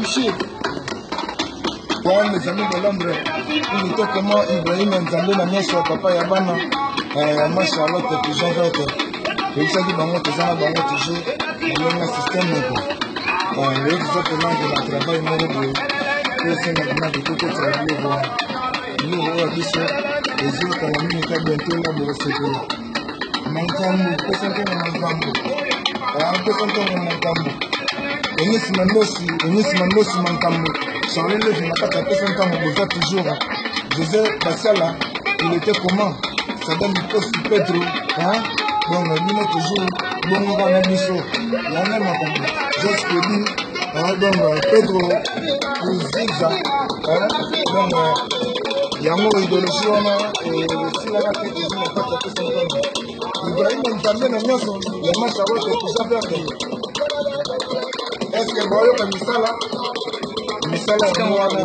touché. Bon, les amis de l'ombre, il était comment Ibrahim Nzambe na nyesha papa ya bana ma Charlotte toujours verte. Et ça qui bango tezana bango toujours dans le système quoi. Le exactement de la travail no de c'est maintenant de tout travailler bon. Nous on a dit ça les autres quand même est bientôt là pour se faire. Mankambo, pesante na mankambo. Pesante na mankambo. Enis Mandosi mankambo. Charles le Jonathan pesante na boza toujours. José Bassala, il était comment? Ça donne du poste Pedro, hein? Donc lui toujours bon on va biso. La même mankambo. Juste dit donc Pedro Ziza, hein? Donc yango idéologie wana esilaka te ezina kati ya pesa ntango Ibrahim Nzambe na nyonso ya Charlotte eza verte eske boyoka misala yango wana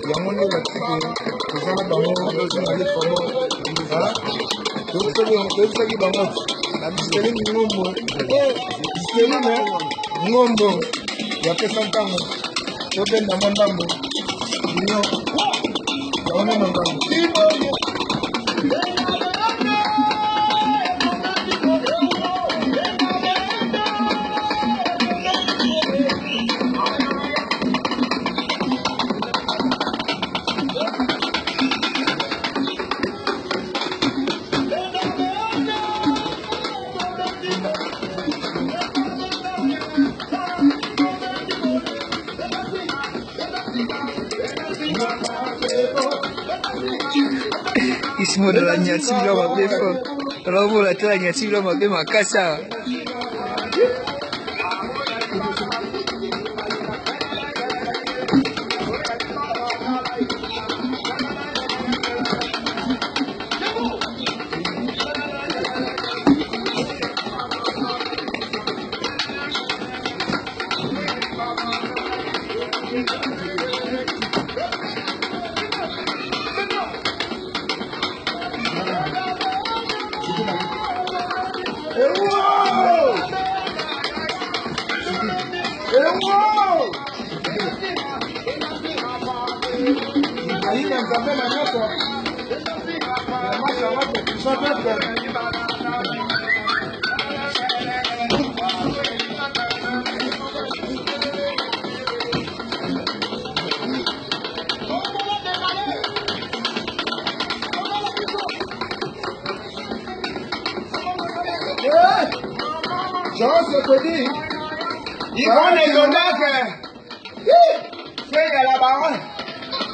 yango nde batiki kozala bango na lefamo toyebisaki bango na biseline ngombo ya pesa ntango tobenda mwa ndambo union Ismo de la nyati bila mabe fo. Robo la tela nyati bila mabe makasa.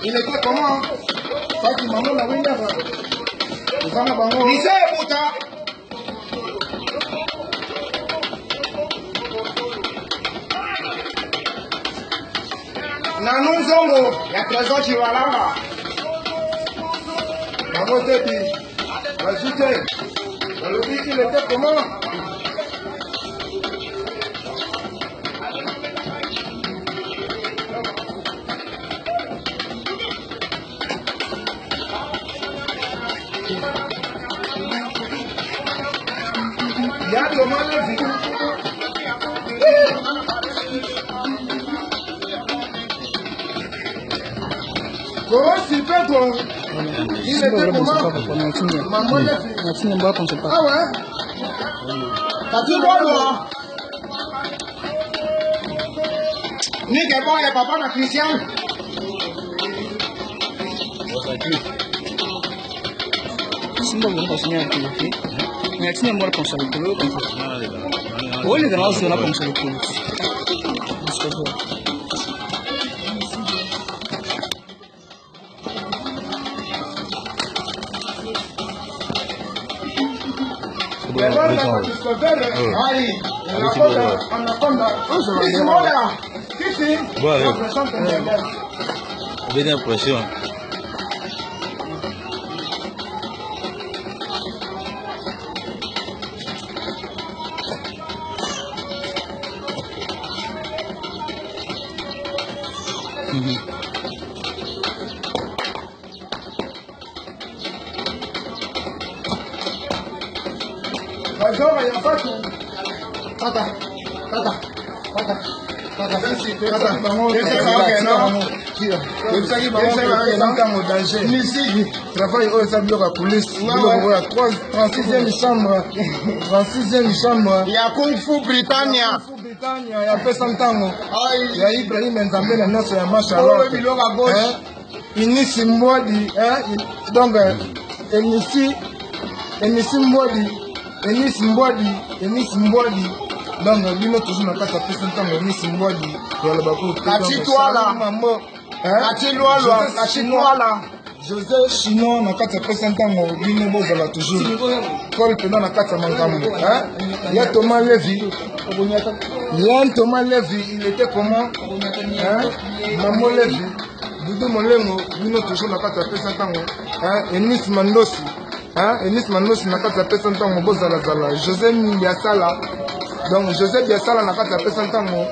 Il était comment? Ça qui maman la winner. Ils en ont bango. Lycée Bouta. Nanou Zongo, la trésor Chihuahua. Bravo Teddy. Ajouté. Dans le but, il était comment? Il y a le mal de vie. Comment tu fais toi? Il était comment? Maman de vie. Ah ouais? T'as dit bon moi? Nique bon et papa na Christian. Simba ngomba sinya kile. Nyatina mbora kwa sababu leo kwa wale ndio wao wana kwa sababu Viene presión. Tata. Travail au Sabio à police. 36e chambre. 36e chambre. Il y a Kung Fu Britannia. Il y a Pessantango. Il y a Ibrahim Nzambe na noce ya Machalot. Inisi Mbodi. Donc, Inisi Mbodi. Donc, bino toujours na kata Pessantango. Inisi Mbodi. José Chino na kata Pessantango. Bino bozala toujours. Paul Pena na kata Mangambo. Il y a Thomas Lévy. Thomas Lévy, il était comment? Maman Lévy. Doudou Molengo, bino toujours na kata Pessantango. Enis Mandosi. Enis Mandosi na kata Pessantango bozala zala. José Biasala. Donc José Biasala na kata Pessantango.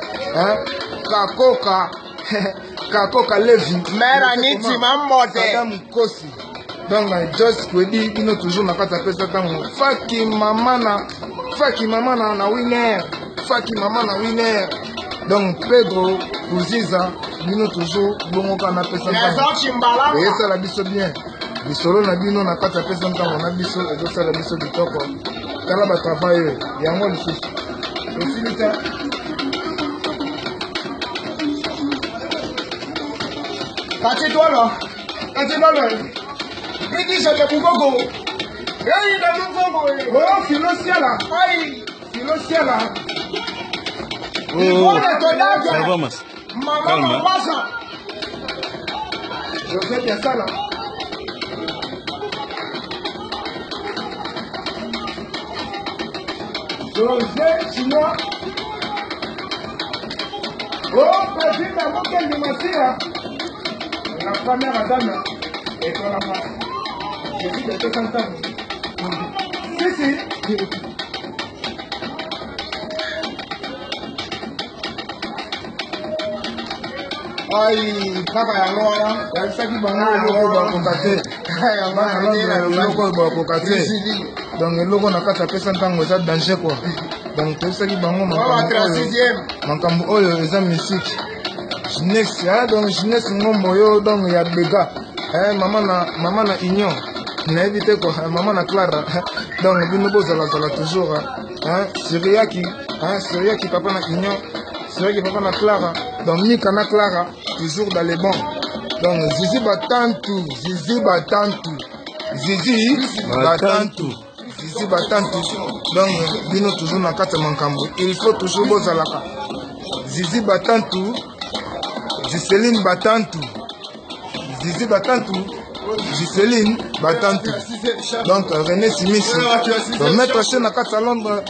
Kakoka Lévy. Mera Niti Mamote. Madame Kosi. Donc Joyce Kwedi, bino toujours na kata Pessantango. Faki Mamana na winner. Faki Mama na winner. Donc Pedro Kuziza, bino toujours bongo kana Pessantango. Et ça la biso bien. Bisolo na bino na kata Pessantango na biso et ça la biso bitoko. Kala ba travail yango lisusu. Et finita. Kati dolo. Bidi je te bugogo. Hey, na bugogo. Oh, Filosiala. Aïe, Filosiala. Ça va, mas. Maman pasa. José Biasala. José Chinois. Oh, président de Mokel Limasia. La première dame est dans la face. Je suis de 200 ans. Si. Ay, kaka ya loya. Ya saki bango eloko bakokate. Eloko bakokate. Donc eloko na kati apesa ntango eza danger quoi. Donc toyebisaki bango makambo oyo eza musique. Jeunesse, donc jeunesse ngombo oyo donc ya bega. Mama na union. Nayebi te quoi, mama na Clara. Donc bino bozala toujours. Syriaki papa na union. Syriaki papa na Clara. Donc Mika na Clara, toujours dans les bons. Donc Zizi Batantu. Donc bino toujours na kata mankambo. Il faut toujours bozalaka. Zizi Batantu. Giseline Batantu. Donc René Simisi. Donc maître chez na kata Londres.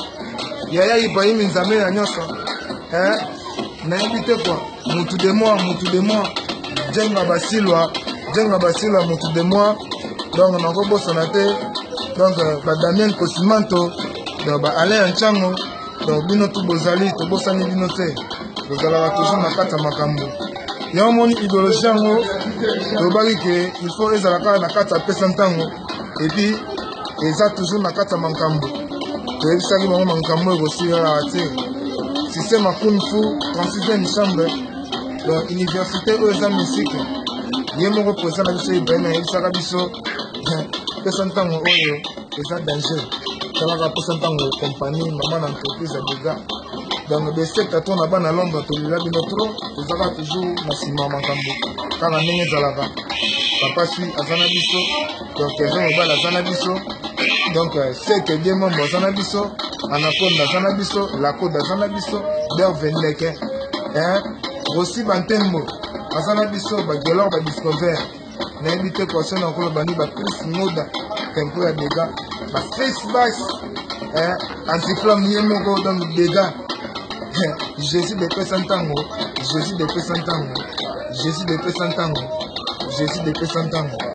Yaya Ibrahim Nzambe na nyoso. Nayebi te quoi. Mutu de moi. Jenga Basilwa, mutu de moi. Donc na ko bosana te. Donc ba Damien Kosimanto, donc ba Alain Nchango, donc bino tu bozali to bosani bino te. Bozala toujours na kata makambo. Ya moni idéologie ngo to baki ke il faut ezalaka na kata Pessantango et puis eza toujours na kata makambo. To ebisaki bango makambo aussi la te. Système à Kung Fu, 36e chambre, donc université où eza musique. Yemo représente biso Ibrahim ebisaka biso Pessantango oyo eza danger. Talaka Pessantango compagnie maman d'entreprise à Bega. Donc le secteur to na bana Londres to lila bino trop, tozaka toujours na sima makambo. Kaka ndenge ezalaka. Papa si azana biso, donc ezo mobala azana biso. Donc c'est que bien membre azana biso, Anaconda azana biso, Lacoda azana biso, Dervenleke. Rossi Bantembo azana biso ba gelor ba discover. Nayebi te kwa sena nkolo bani ba Chris Ngoda tempo ya Bega. Ba face basse anti-flamme ye moko dans Bega. Jésus de Pessantango.